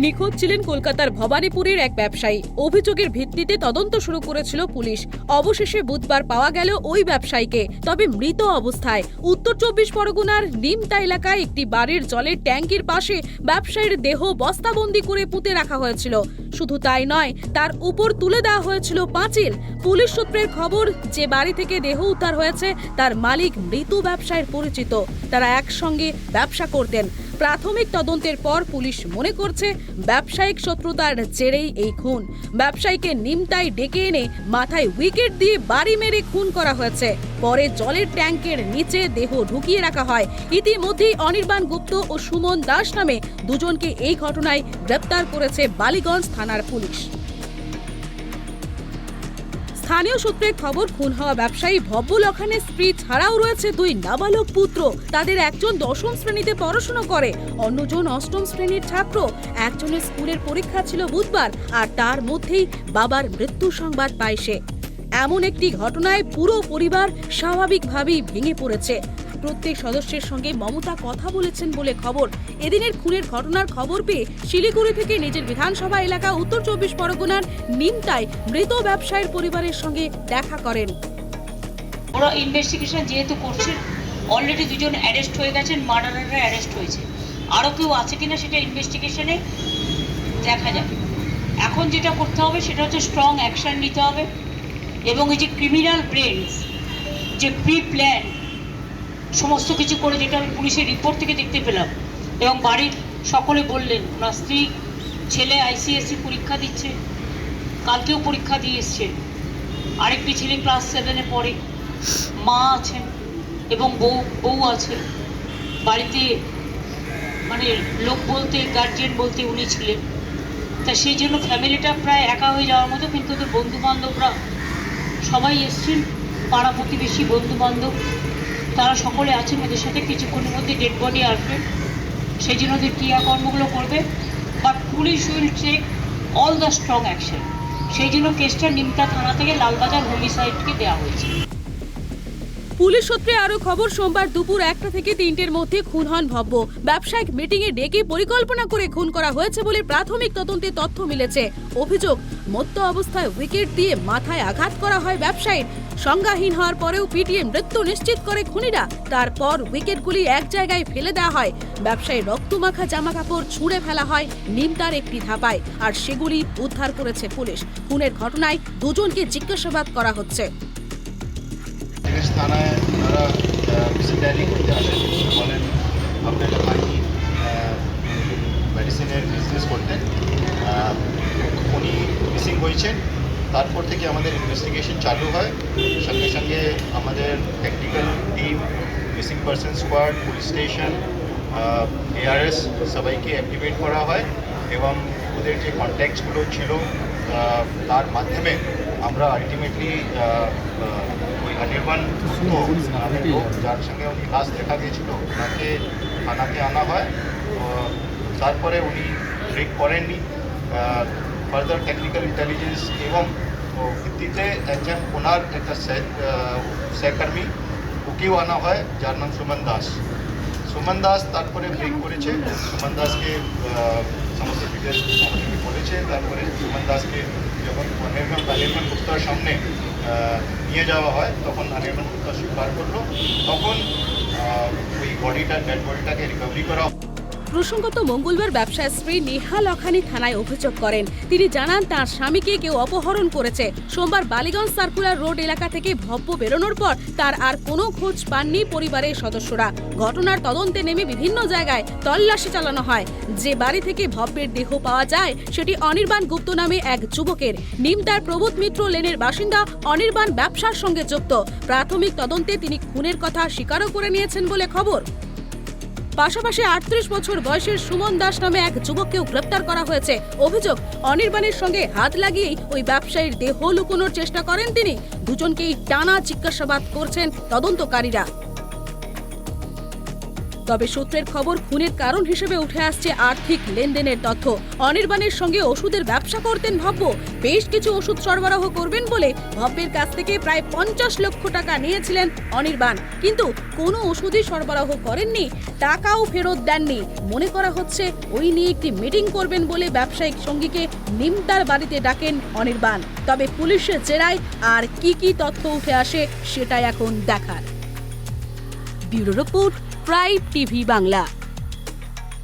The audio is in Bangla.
নিখোঁজ ছিলেন কলকাতার ভবানীপুরের এক ব্যবসায়ী। অভিযোগের ভিত্তিতে তদন্ত শুরু করেছিল পুলিশ। অবশেষে বুধবার পাওয়া গেল ওই ব্যবসায়ীকে, তবে মৃত অবস্থায়। উত্তর 24 পরগনার নিমতা এলাকায় একটি বাড়ির জলের ট্যাঙ্কির পাশে ব্যবসায়ীর দেহ বস্তাবন্দি করে পুঁতে রাখা হয়েছিল। শুধু তাই নয়, তার উপর তুলে দেওয়া হয়েছিল পাঁচিল। পুলিশ সূত্রের খবর, যে বাড়ি থেকে দেহ উদ্ধার হয়েছে তার মালিক মৃত ব্যবসায়ীর পরিচিত। তারা একসঙ্গে ব্যবসা করতেন। প্রাথমিক তদন্তের পর পুলিশ মনে করছে ব্যবসায়িক শত্রুতার জেরেই এই খুন। ব্যবসায়ীকে নিমতায় ডেকে এনে মাথায় উইকেট দিয়ে বাড়ি মেরে খুন করা হয়েছে। পরে জলের ট্যাঙ্কের নিচে দেহ ঢুকিয়ে রাখা হয়। ইতিমধ্যেই অনির্বাণ গুপ্ত ও সুমন দাস নামে দুজনকে এই ঘটনায় গ্রেপ্তার করেছে বালিগঞ্জ থানার পুলিশ। স্থানীয় সূত্রে খবর, খুন হওয়া ব্যবসায়ী ভব্য লখানের স্ত্রী ছাড়াও রয়েছে দুই নাবালক পুত্র। তাদের একজন 10ম শ্রেণীতে পড়াশোনা করে, অন্যজন 8ম শ্রেণীর ছাত্র। একজনের স্কুলের পরীক্ষা ছিল বুধবার, আর তার মধ্যেই বাবার মৃত্যু সংবাদ পায় সে। এমন একটি ঘটনায় পুরো পরিবার স্বাভাবিকভাবেই ভেঙে পড়েছে। প্রত্যেক সদস্যের সঙ্গে মমতা কথা বলেছেন বলে খবর। এদিনের খুনের ঘটনার খবর পেয়ে শিলিগুড়ি থেকে নিজের বিধানসভা এলাকা উত্তর 24 পরগনার নিমতায় মৃত ব্যবসায়ীর পরিবারের সঙ্গে দেখা করেন। ওরা ইনভেস্টিগেশন যেহেতু করছে, অলরেডি দুজন অ্যারেস্ট হয়ে গেছেন, মার্ডারাররা অ্যারেস্ট হয়েছে। আরও কেউ আছে কিনা সেটা ইনভেস্টিগেশনে দেখা যাবে। এখন যেটা করতে হবে সেটা হচ্ছে স্ট্রং অ্যাকশন নিতে হবে, এবং এই যে ক্রিমিনাল ব্রেনস, যে প্রি প্ল্যান সমস্ত কিছু করে, যেটা আমি পুলিশের রিপোর্ট থেকে দেখতে পেলাম, এবং বাড়ির সকলে বললেন ওনার স্ত্রী, ছেলে ICSE পরীক্ষা দিচ্ছে, কালকেও পরীক্ষা দিয়ে এসছে, আরেকটি ছেলে ক্লাস 7-এ পড়ে, মা আছেন এবং বউ আছে বাড়িতে। মানে লোক বলতে, গার্জিয়ান বলতে উনি ছিলেন। তা সেই জন্য ফ্যামিলিটা প্রায় একা হয়ে যাওয়ার মতো। কিন্তু ওদের বন্ধুবান্ধবরা সবাই এসছেন, পাড়া প্রতিবেশী বন্ধুবান্ধব তারা সকলে আছেন ওদের সাথে। কিছুক্ষণের মধ্যে ডেড বডি আসবে, সেই জন্য ওদের ক্রিয়াকর্মগুলো করবে। But police will take all the strong action. সেই জন্য কেসটা নিমতা থানা থেকে লালবাজার হোমিসাইডকে দেওয়া হয়েছে। পুলিশ সূত্রে আরো খবর, সোমবার দুপুর 1টা থেকে 3টের মধ্যে খুন হন ভব্য। ব্যবসায়িক মিটিংয়ে ডেকে পরিকল্পনা করে খুন করা হয়েছে বলে প্রাথমিক তদন্তে তথ্য মিলেছে। অভিযোগ, মত্ত অবস্থায় উইকেট দিয়ে মাথায় আঘাত করা হয় ব্যবসায়ীর। সংজ্ঞাহীন হওয়ার পরেও পিটিয়ে মৃত্যু নিশ্চিত করে খুনিরা। তারপর উইকেটগুলি এক জায়গায় ফেলে দেওয়া হয়। ব্যবসায়ীর রক্তমাখা জামা কাপড় ছুঁড়ে ফেলা হয় নিমতার একটি ধাপায়, আর সেগুলি উদ্ধার করেছে পুলিশ। খুনের ঘটনায় দুজনকে জিজ্ঞাসাবাদ করা হচ্ছে। থানায় ওনারা মিসিং ডায়েরি করতে আসেন, বলেন আপনাদের ভাই মেডিসিনের বিজনেস করতেন, উনি মিসিং হয়েছেন। তারপর থেকে আমাদের ইনভেস্টিগেশন চালু হয়। সঙ্গে সঙ্গে আমাদের technical team, missing person squad, police station, ARS সবাইকে অ্যাক্টিভেট করা হয়, এবং ওদের যে কন্ট্যাক্টসগুলো ছিল তার মাধ্যমে আমরা আলটিমেটলি ওই অনির্বাণ লোক যার সঙ্গে উনি লাস্ট দেখা গিয়েছিল ওনাকে থানাতে আনা হয়। তারপরে উনি ব্রেক করেননি। ফার্দার টেকনিক্যাল ইন্টেলিজেন্স এবং ভিত্তিতে একজন ওনার একটা সহকর্মী ওকেও আনা হয়, যার নাম সুমন দাস তারপরে ব্রেক করেছে। সুমন দাসকে সমস্ত ডিটেলস আমাদেরকে বলেছে। তারপরে সুমন দাসকে যখন অনির্বাণ গুপ্তার সামনে নিয়ে যাওয়া হয়, তখন অনির্বাণ গুপ্তা স্বীকার করলো। তখন ওই ডেড বডিটাকে রিকভারি করা। প্রসঙ্গত, মঙ্গলবার ব্যবসায়ীর স্ত্রী নেহা লখানি থানায় অভিযোগ করেন। তিনি জানান তার স্বামীকে কেউ অপহরণ করেছে। সোমবার বালিগঞ্জ সার্কুলার রোড এলাকা থেকে ভব্য বেরোনোর পর তার আর কোনো খোঁজ পাননি পরিবারের সদস্যরা। ঘটনার তদন্তে নেমে বিভিন্ন জায়গায় তল্লাশি চালানো হয়। যে বাড়ি থেকে ভব্যের দেহ পাওয়া যায় সেটি অনির্বাণ গুপ্ত নামে এক যুবকের। নিমতার প্রবোধ মিত্র লেনের বাসিন্দা অনির্বাণ ব্যবসার সঙ্গে যুক্ত। প্রাথমিক তদন্তে তিনি খুনের কথা স্বীকারও করে নিয়েছেন বলে খবর। পাশাপাশি 38 বছর বয়সের সুমন দাস নামে এক যুবককেও গ্রেপ্তার করা হয়েছে। অভিযোগ, অনির্বাণের সঙ্গে হাত লাগিয়েই ওই ব্যবসায়ীর দেহ লুকোনোর চেষ্টা করেন তিনি। দুজনকেই টানা জিজ্ঞাসাবাদ করছেন তদন্তকারীরা। তবে সূত্রের খবর খুনের কারণ হিসেবে উঠে আসছে আর্থিক লেনদেনের তথ্য। অনির্বাণের সঙ্গে ওষুধের ব্যবসা করতেন ভব্য। বেশ কিছু ওষুধ সরবরাহ করবেন বলে ভব্যের কাছ থেকে প্রায় 50 লক্ষ টাকা নিয়েছিলেন অনির্বাণ, কিন্তু কোনো ওষুধই সরবরাহ করেননি, টাকাও ফেরত দেননি। মনে করা হচ্ছে ওই নিয়ে একটি মিটিং করবেন বলে ব্যবসায়িক সঙ্গীকে নিমতার বাড়িতে ডাকেন অনির্বাণ। তবে পুলিশের জেরায় আর কি তথ্য উঠে আসে সেটাই এখন দেখার। Bureau report, prime TV Bangla.